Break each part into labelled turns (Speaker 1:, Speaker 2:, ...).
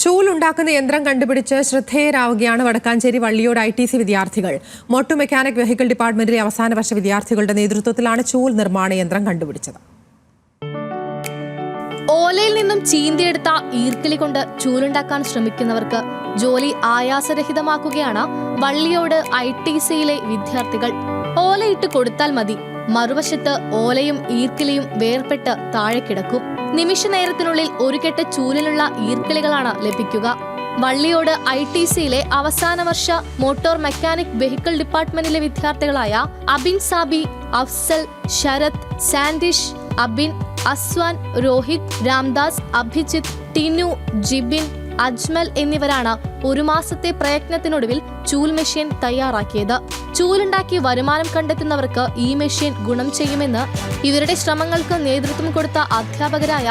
Speaker 1: ചൂലുണ്ടാക്കുന്ന യന്ത്രം കണ്ടുപിടിച്ച് ശ്രദ്ധേയരാവുകയാണ് വടക്കാഞ്ചേരി വള്ളിയോട് ITC വിദ്യാർത്ഥികൾ. മോട്ടോർ മെക്കാനിക് വെഹിക്കിൾ ഡിപ്പാർട്ട്മെന്റിലെ അവസാന വർഷ വിദ്യാർത്ഥികളുടെ നേതൃത്വത്തിലാണ് ചൂൽ നിർമ്മാണ യന്ത്രം കണ്ടുപിടിച്ചത്.
Speaker 2: ഓലയിൽ നിന്നും ചീന്തിയെടുത്ത ഈർക്കിലി കൊണ്ട് ചൂലുണ്ടാക്കാൻ ശ്രമിക്കുന്നവർക്ക് ജോലി ആയാസരഹിതമാക്കുകയാണ് വള്ളിയോട് ITCയിലെ വിദ്യാർത്ഥികൾ. ഓലയിട്ട് കൊടുത്താൽ മതി, മറുവശത്ത് ഓലയും ഈർക്കിലിയും വേർപെട്ട് താഴെ കിടക്കും. നിമിഷ നേരത്തിനുള്ളിൽ ഒരു കെട്ട് ചൂലിലുള്ള ഈർക്കിളികളാണ് ലഭിക്കുക. വള്ളിയോട് ITCയിലെ അവസാന വർഷ മോട്ടോർ മെക്കാനിക് വെഹിക്കിൾ ഡിപ്പാർട്ട്മെന്റിലെ വിദ്യാർത്ഥികളായ അബിൻ സാബി, അഫ്സൽ, ശരത്, സാൻഡിഷ്, അബിൻ, അസ്വാൻ, രോഹിത്, രാംദാസ്, അഭിജിത്ത്, ടിനു, ജിബിൻ, അജ്മൽ എന്നിവരാണ് ഒരു മാസത്തെ പ്രയത്നത്തിനൊടുവിൽ ചൂൽ മെഷീൻ തയ്യാറാക്കിയത്. ചൂലുണ്ടാക്കി വരുമാനം കണ്ടെത്തുന്നവർക്ക് ഈ മെഷീൻ ഗുണം ചെയ്യുമെന്ന് ഇവരുടെ ശ്രമങ്ങൾക്ക് നേതൃത്വം കൊടുത്ത അധ്യാപകരായ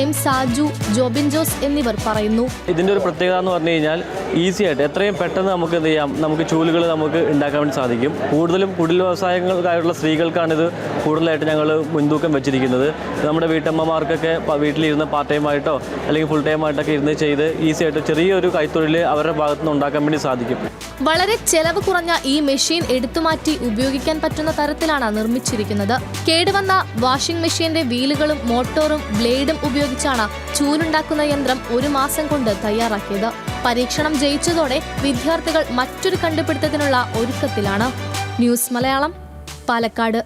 Speaker 2: M സാജു, ജോബിൻ ജോസ് എന്നിവർ പറയുന്നു.
Speaker 3: ഇതിൻ്റെ ഒരു പ്രത്യേകത എന്ന് പറഞ്ഞു കഴിഞ്ഞാൽ ഈസി ആയിട്ട് എത്രയും പെട്ടെന്ന് നമുക്ക് എന്ത് ചെയ്യാം, നമുക്ക് ചൂലുകൾ നമുക്ക് ഉണ്ടാക്കാൻ വേണ്ടി സാധിക്കും. കൂടുതലും കുടിൽ വ്യവസായങ്ങൾക്കായിട്ടുള്ള സ്ത്രീകൾക്കാണ് ഇത് കൂടുതലായിട്ട് ഞങ്ങൾ മുൻതൂക്കം വെച്ചിരിക്കുന്നത്. നമ്മുടെ വീട്ടമ്മമാർക്കൊക്കെ വീട്ടിലിരുന്ന് പാർട്ട് ടൈം ആയിട്ടോ അല്ലെങ്കിൽ ഫുൾ ടൈം ആയിട്ടൊക്കെ ഇരുന്ന് ചെയ്ത് ഈസി ആയിട്ട് ചെറിയൊരു കൈത്തൊഴിൽ അവരുടെ ഭാഗത്ത് നിന്ന് ഉണ്ടാക്കാൻ വേണ്ടി സാധിക്കും.
Speaker 2: വളരെ ചെലവ് കുറഞ്ഞ ഈ മെഷീൻ എടുത്തുമാറ്റി ഉപയോഗിക്കാൻ പറ്റുന്ന തരത്തിലാണ് നിർമ്മിച്ചിരിക്കുന്നത്. കേടുവന്ന വാഷിംഗ് മെഷീന്റെ വീലുകളും മോട്ടോറും ബ്ലേഡും ഉപയോഗിച്ചാണ് ചൂലുണ്ടാക്കുന്ന യന്ത്രം ഒരു മാസം കൊണ്ട് തയ്യാറാക്കിയത്. പരീക്ഷണം ജയിച്ചതോടെ വിദ്യാർത്ഥികൾ മറ്റൊരു കണ്ടുപിടുത്തത്തിനുള്ള ഒരുക്കത്തിലാണ്. ന്യൂസ് മലയാളം, പാലക്കാട്.